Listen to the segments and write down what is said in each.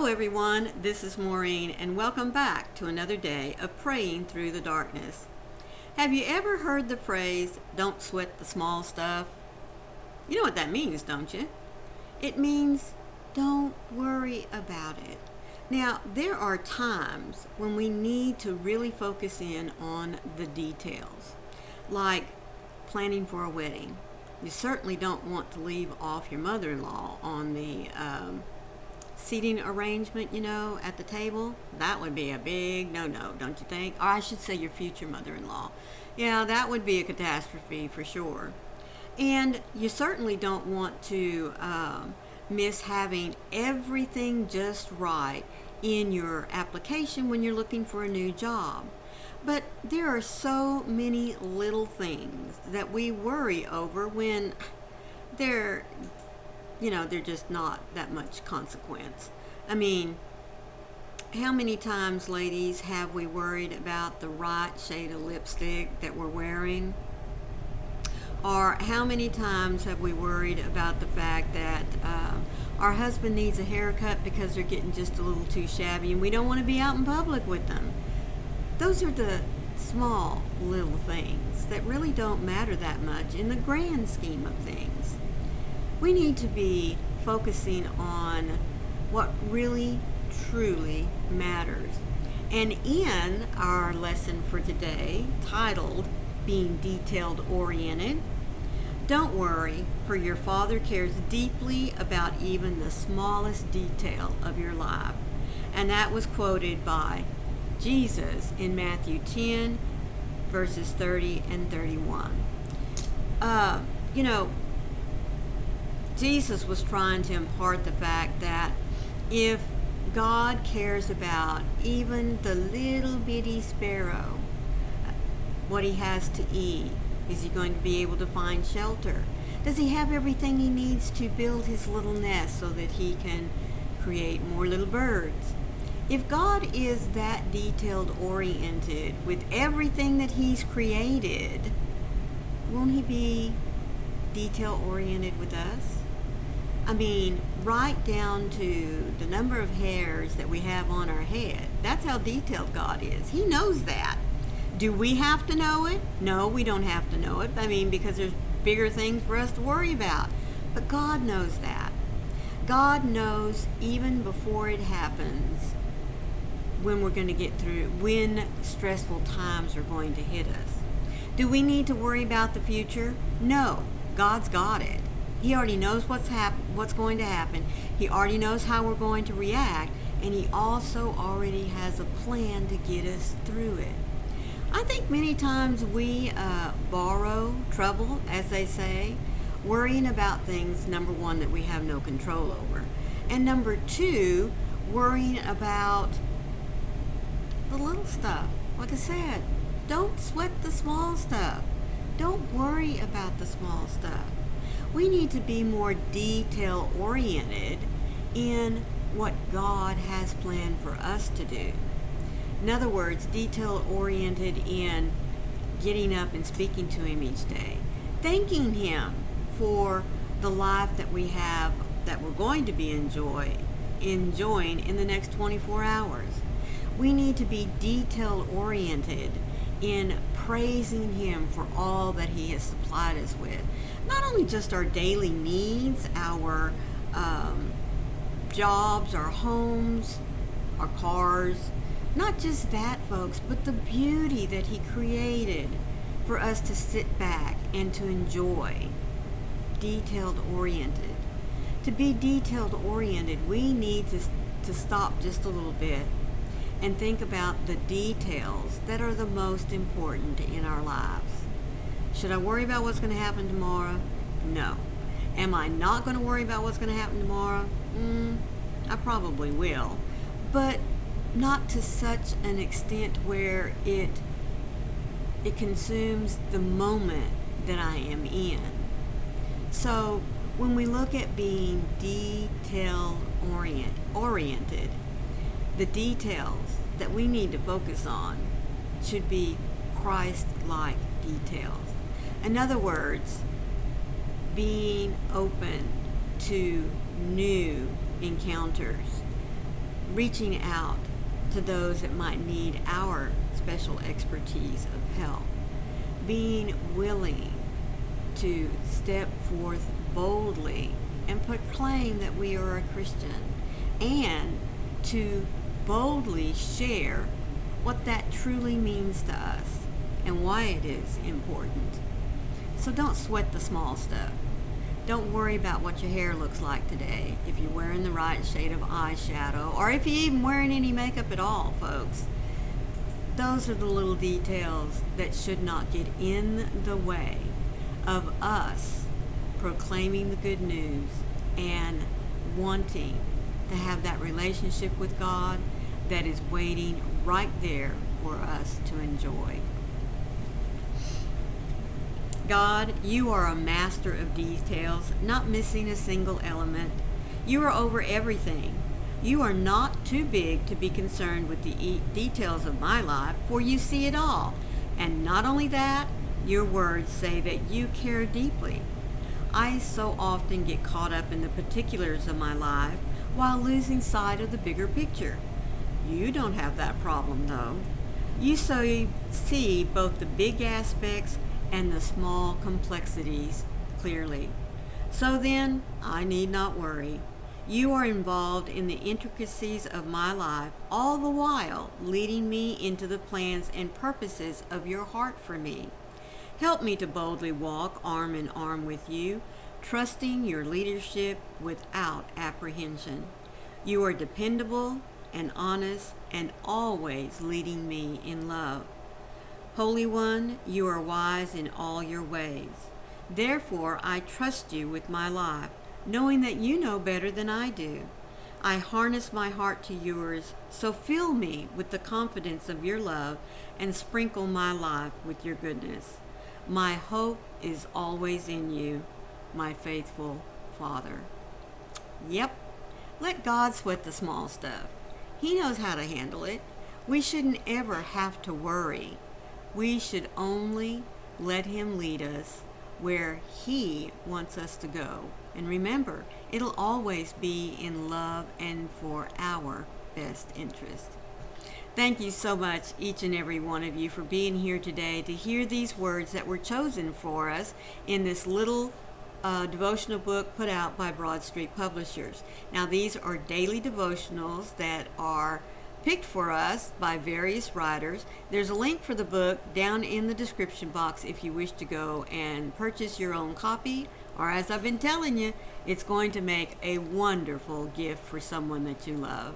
Hello everyone, this is Maureen and welcome back to another day of praying through the darkness. Have you ever heard the phrase, don't sweat the small stuff? You know what that means, don't you? It means don't worry about it. Now, there are times when we need to really focus in on the details, like planning for a wedding. You certainly don't want to leave off your mother-in-law on the seating arrangement, at the table. That would be a big no-no, don't you think? Or I should say your future mother-in-law. Yeah, that would be a catastrophe for sure. And you certainly don't want to miss having everything just right in your application when you're looking for a new job. But there are so many little things that we worry over when they're just not that much consequence. I mean, how many times, ladies, have we worried about the right shade of lipstick that we're wearing? Or how many times have we worried about the fact that our husband needs a haircut because they're getting just a little too shabby and we don't want to be out in public with them? Those are the small little things that really don't matter that much in the grand scheme of things. We need to be focusing on what really, truly matters. And in our lesson for today, titled Being Detailed Oriented, don't worry, for your Father cares deeply about even the smallest detail of your life. And that was quoted by Jesus in Matthew 10, verses 30 and 31. Jesus was trying to impart the fact that if God cares about even the little bitty sparrow, what he has to eat, is he going to be able to find shelter? Does he have everything he needs to build his little nest so that he can create more little birds? If God is that detailed oriented with everything that he's created, won't he be detail oriented with us? I mean, right down to the number of hairs that we have on our head. That's how detailed God is. He knows that. Do we have to know it? No, we don't have to know it. I mean, because there's bigger things for us to worry about. But God knows that. God knows even before it happens when we're going to get through, when stressful times are going to hit us. Do we need to worry about the future? No, God's got it. He already knows what's going to happen. He already knows how we're going to react, and he also already has a plan to get us through it. I think many times we borrow trouble, as they say, worrying about things, number one, that we have no control over, and number two, worrying about the little stuff. Like I said, don't sweat the small stuff. Don't worry about the small stuff. We need to be more detail-oriented in what God has planned for us to do. In other words, detail-oriented in getting up and speaking to him each day, thanking him for the life that we have, that we're going to be enjoying in the next 24 hours. We need to be detail-oriented in praising him for all that he has supplied us with. Not only just our daily needs, our jobs, our homes, our cars, not just that, folks, but the beauty that he created for us to sit back and to enjoy. Detailed oriented. To be detailed oriented, we need to stop just a little bit and think about the details that are the most important in our lives. Should I worry about what's going to happen tomorrow? No. Am I not going to worry about what's going to happen tomorrow? I probably will. But not to such an extent where it consumes the moment that I am in. So when we look at being detail oriented, the details that we need to focus on should be Christ-like details. In other words, being open to new encounters, reaching out to those that might need our special expertise of help, being willing to step forth boldly and proclaim that we are a Christian, and to boldly share what that truly means to us and why it is important. So don't sweat the small stuff. Don't worry about what your hair looks like today, if you're wearing the right shade of eyeshadow, or if you're even wearing any makeup at all, folks. Those are the little details that should not get in the way of us proclaiming the good news and wanting to have that relationship with God that is waiting right there for us to enjoy. God, you are a master of details, not missing a single element. You are over everything. You are not too big to be concerned with the details of my life, for you see it all. And not only that, your words say that you care deeply. I so often get caught up in the particulars of my life while losing sight of the bigger picture. You don't have that problem, though. You see both the big aspects and the small complexities clearly. So then, I need not worry. You are involved in the intricacies of my life, all the while leading me into the plans and purposes of your heart for me. Help me to boldly walk arm in arm with you, trusting your leadership without apprehension. You are dependable and honest and always leading me in love. Holy One, you are wise in all your ways. Therefore, I trust you with my life, knowing that you know better than I do. I harness my heart to yours, so fill me with the confidence of your love and sprinkle my life with your goodness. My hope is always in you, my faithful Father. Yep, let God sweat the small stuff. He knows how to handle it. We shouldn't ever have to worry. We should only let him lead us where he wants us to go. And remember, it'll always be in love and for our best interest. Thank you so much, each and every one of you, for being here today to hear these words that were chosen for us in this little devotional book put out by Broad Street Publishers. Now, these are daily devotionals that are picked for us by various writers. There's a link for the book down in the description box if you wish to go and purchase your own copy, or as I've been telling you, it's going to make a wonderful gift for someone that you love.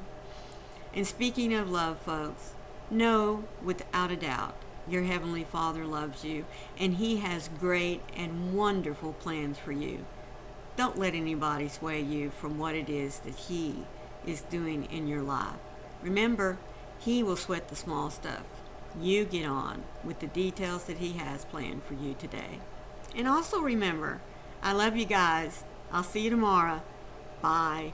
And speaking of love, folks, know without a doubt your Heavenly Father loves you, and He has great and wonderful plans for you. Don't let anybody sway you from what it is that He is doing in your life. Remember, He will sweat the small stuff. You get on with the details that He has planned for you today. And also remember, I love you guys. I'll see you tomorrow. Bye.